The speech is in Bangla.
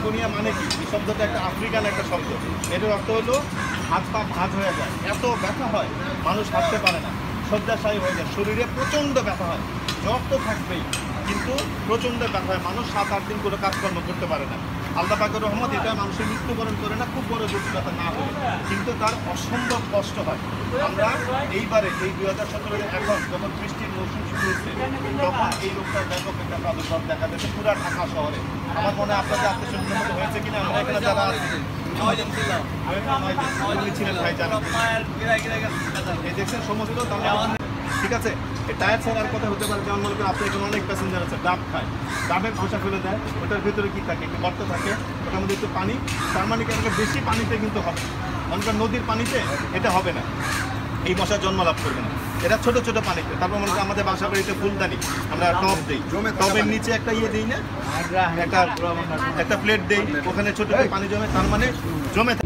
প্যাটাগোনিয়া মানে কি? এই শব্দটা একটা আফ্রিকান একটা শব্দ। এটার অর্থ হলো হাত পা ভাঁজ হয়ে যায়, এত ব্যথা হয় মানুষ হাঁটতে পারে না, শয্যাশায়ী হয়ে যায়, শরীরে প্রচণ্ড ব্যথা হয়, জ্বর তো থাকবেই, কিন্তু প্রচণ্ড ব্যথা হয়, মানুষ 7-8 দিন করে কাজকর্ম করতে পারে না। আল্লাহ পাকের রহমত, এটা মানুষের মৃত্যুবরণ করে না, খুব বড় জটিলতা না হলে, কিন্তু তার অসম্ভব কষ্ট হয়। আমরা এইবারে এই 2017 এখন যখন বৃষ্টির মৌসুম শুরু হচ্ছে, তখন এই রোগটার ব্যাপক একটা প্রাদুর্ভাব দেখা যাচ্ছে পুরো ঢাকা শহরে। আমার মনে হয় আপনাদের আত্মীয়স্বজনের মতো হয়েছে কিনা, আমরা এখানে যারা ছিলেন ভাই জানেন, এই দেখছেন সমস্ত, ঠিক আছে। এই টায়ার ছাড়ার কথা হতে পারে, যেমন মনে করেন আপনার এখানে অনেক প্যাসেঞ্জার আছে ডাব খায়, ডাবের খোসা ফেলে দেয়, ওটার ভিতরে কি থাকে, একটু গর্ত থাকে, ওটার মধ্যে একটু পানি, তার মানে কি আমাকে বেশি পানিতে কিন্তু হবে, মনে করেন নদীর পানিতে এটা হবে না, এই মশা জন্ম লাভ করবে না। এটা ছোট ছোট পানিতে, তারপর মনে করেন আমাদের বাসা বাড়িতে ফুলদানি আমরা টব দিই, টবের নিচে একটা ইয়ে দিই না, একটা প্লেট দিই, ওখানে ছোট পানি জমে, তার মানে জমে থাকে।